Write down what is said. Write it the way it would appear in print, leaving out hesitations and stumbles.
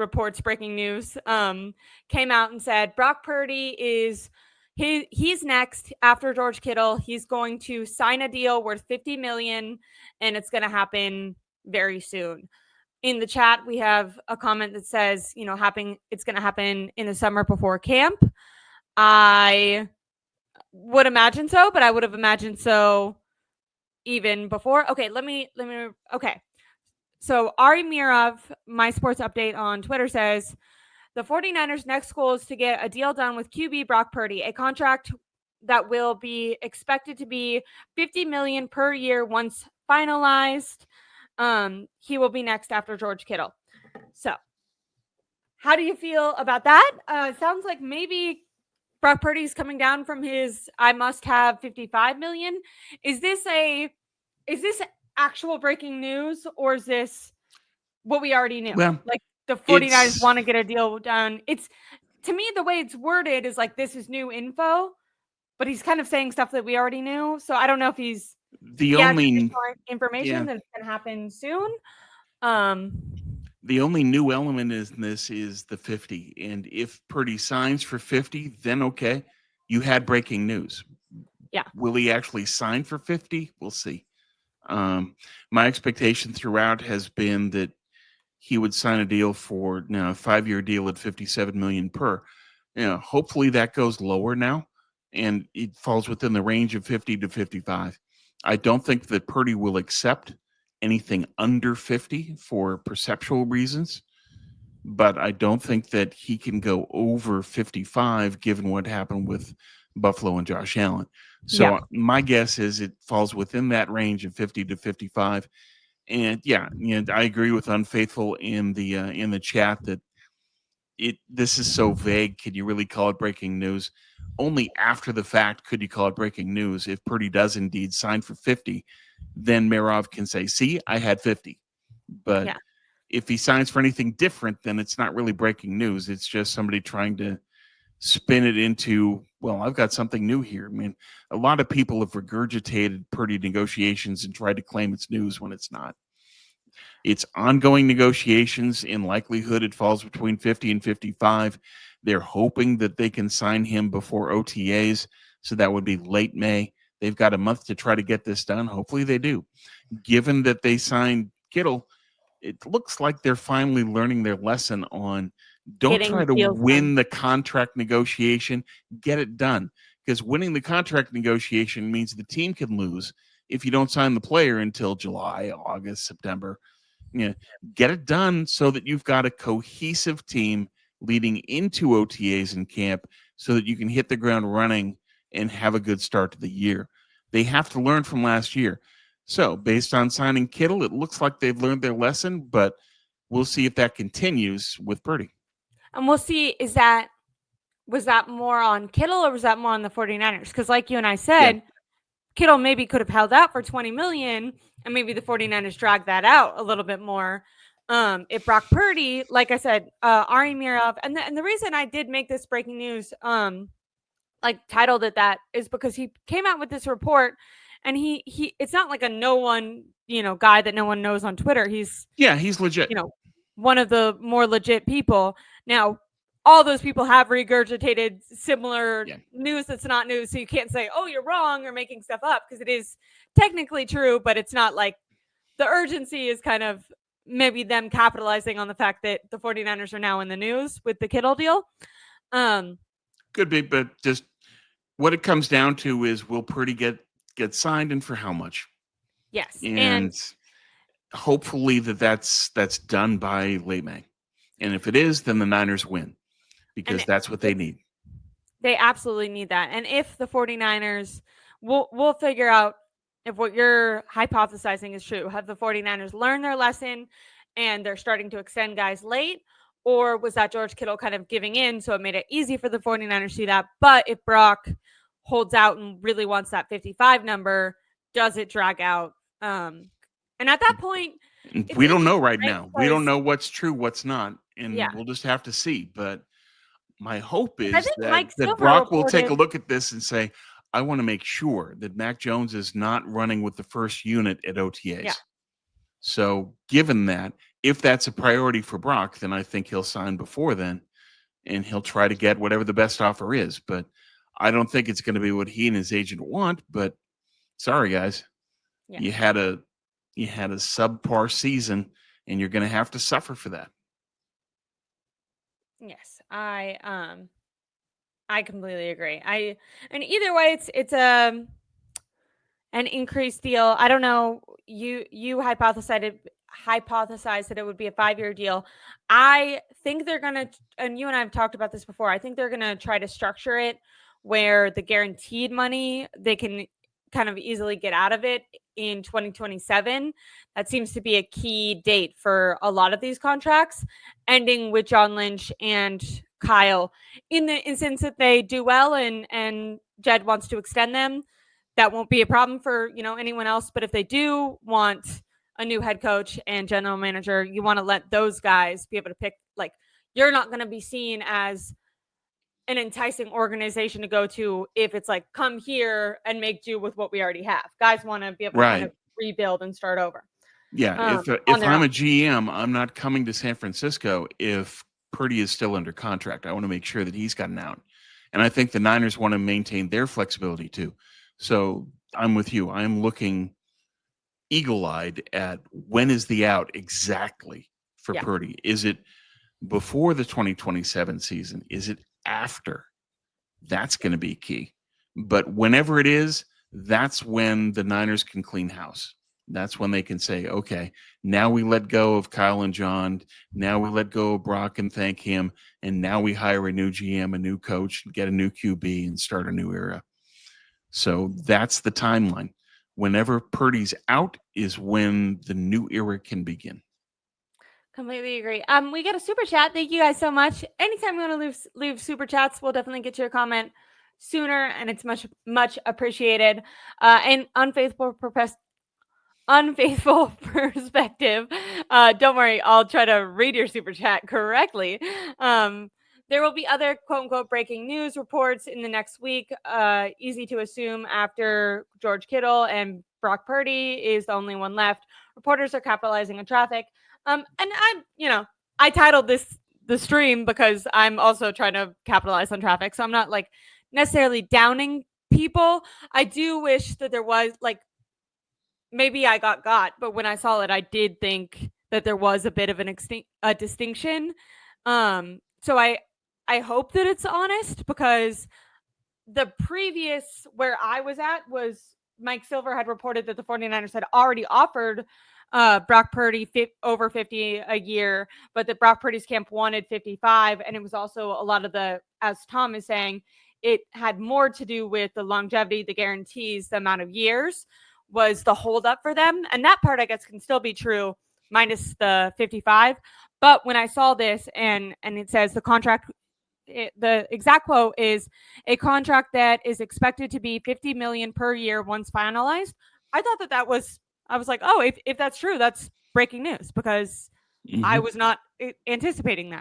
reports, breaking news, came out and said Brock Purdy is he's next after George Kittle. He's going to sign a deal worth $50 million, and it's going to happen very soon. In the chat, we have a comment that says, it's going to happen in the summer before camp. I would imagine so, but I would have imagined so even before. Okay, okay. So Ari Mirov, my sports update on Twitter, says the 49ers' next goal is to get a deal done with QB Brock Purdy, a contract that will be expected to be $50 million per year once finalized. He will be next after George Kittle. So how do you feel about that? Sounds like maybe Brock Purdy's coming down from his I must have 55 million. Is this actual breaking news, or is this what we already knew? Well, like the 49ers want to get a deal done. It's, to me, the way it's worded is like this is new info, but he's kind of saying stuff that we already knew. So I don't know if he's the only information that it's going to happen soon. The only new element in this is the 50. And if Purdy signs for 50, then okay, you had breaking news. Yeah. Will he actually sign for 50? We'll see. My expectation throughout has been that he would sign a deal for a 5-year deal at $57 million per. Hopefully that goes lower now, and it falls within the range of 50 to 55. I don't think that Purdy will accept anything under 50 for perceptual reasons, but I don't think that he can go over 55 given what happened with Buffalo and Josh Allen. So my guess is it falls within that range of 50 to 55. And I agree with Unfaithful in the chat that this is so vague. Can you really call it breaking news? Only after the fact could you call it breaking news. If Purdy does indeed sign for 50, then Mirov can say, see, I had 50. But if he signs for anything different, then it's not really breaking news. It's just somebody trying to spin it into, well, I've got something new here. I mean, a lot of people have regurgitated Purdy negotiations and tried to claim it's news when it's not. It's ongoing negotiations. In likelihood, it falls between 50 and 55. They're hoping that they can sign him before OTAs, so that would be late May. They've got a month to try to get this done. Hopefully they do. Given that they signed Kittle, it looks like they're finally learning their lesson on don't try to win the contract negotiation, get it done. Because winning the contract negotiation means the team can lose if you don't sign the player until July, August, September. Get it done so that you've got a cohesive team leading into OTAs and camp so that you can hit the ground running and have a good start to the year. They have to learn from last year. So based on signing Kittle, it looks like they've learned their lesson, but we'll see if that continues with Purdy. And we'll see, was that more on Kittle or was that more on the 49ers? Because like you and I said, Kittle maybe could have held out for $20 million, and maybe the 49ers dragged that out a little bit more. If Brock Purdy, like I said, Ari Mirov, and the reason I did make this breaking news, titled it that, is because he came out with this report, and he it's not like a no one, guy that no one knows on Twitter. He's legit. One of the more legit people. Now, all those people have regurgitated similar news that's not news. So you can't say, oh, you're wrong or making stuff up, because it is technically true, but it's not like the urgency is kind of maybe them capitalizing on the fact that the 49ers are now in the news with the Kittle deal. Could be, but just what it comes down to is, will Purdy get signed, and for how much? Yes. And hopefully that's done by late May. And if it is, then the Niners win, because that's what they need. They absolutely need that. And if the 49ers, we'll figure out if what you're hypothesizing is true. Have the 49ers learned their lesson and they're starting to extend guys late? Or was that George Kittle kind of giving in, so it made it easy for the 49ers to do that? But if Brock holds out and really wants that 55 number, does it drag out? And at that point, we don't know right now. We don't know what's true, what's not. And we'll just have to see. But my hope is that Brock will take a look at this and say, I want to make sure that Mac Jones is not running with the first unit at OTAs. Yeah. So given that, if that's a priority for Brock, then I think he'll sign before then, and he'll try to get whatever the best offer is. But I don't think it's going to be what he and his agent want. But sorry, guys, Yeah. you had a subpar season, and you're going to have to suffer for that. Yes, I completely agree. And either way, it's an increased deal. I don't know. You hypothesized that it would be a 5-year deal. I think they're gonna, and you and I have talked about this before. I think they're gonna try to structure it where the guaranteed money they can kind of easily get out of it in 2027. That seems to be a key date for a lot of these contracts, ending with John Lynch and Kyle. In the instance that they do well and Jed wants to extend them, that won't be a problem for anyone else. But if they do want a new head coach and general manager, you want to let those guys be able to pick. Like, you're not going to be seen as an enticing organization to go to if it's like, come here and make do with what we already have. Guys want to be able to kind of rebuild and start over. Yeah, if I'm a GM, I'm not coming to San Francisco if Purdy is still under contract. I want to make sure that he's got an out. And I think the Niners want to maintain their flexibility too. So I'm with you. I'm looking eagle-eyed at when is the out exactly for Purdy. Is it before the 2027 season? Is it after? That's going to be key. But whenever it is, that's when the Niners can clean house. That's when they can say, okay, now we let go of Kyle and John. Now we let go of Brock and thank him. And now we hire a new GM, a new coach, get a new QB, and start a new era. So that's the timeline. Whenever Purdy's out is when the new era can begin. Completely agree. We get a super chat. Thank you guys so much. Anytime you want to leave super chats, we'll definitely get you a comment sooner, and it's much appreciated. And unfaithful perspective. Don't worry, I'll try to read your super chat correctly. There will be other quote unquote breaking news reports in the next week. Easy to assume after George Kittle and Brock Purdy is the only one left. Reporters are capitalizing on traffic. And I titled the stream because I'm also trying to capitalize on traffic. So I'm not like necessarily downing people. I do wish that there was like, maybe I got, but when I saw it, I did think that there was a bit of a distinction. So I hope that it's honest, because the previous where I was at was Mike Silver had reported that the 49ers had already offered Brock Purdy over 50 a year, but that Brock Purdy's camp wanted 55. And it was also a lot of as Tom is saying, it had more to do with the longevity, the guarantees, the amount of years was the holdup for them. And that part, I guess, can still be true minus the 55. But when I saw this and it says the contract, the exact quote is a contract that is expected to be $50 million per year once finalized. I thought I was like, oh, if that's true, that's breaking news, because I was not anticipating that.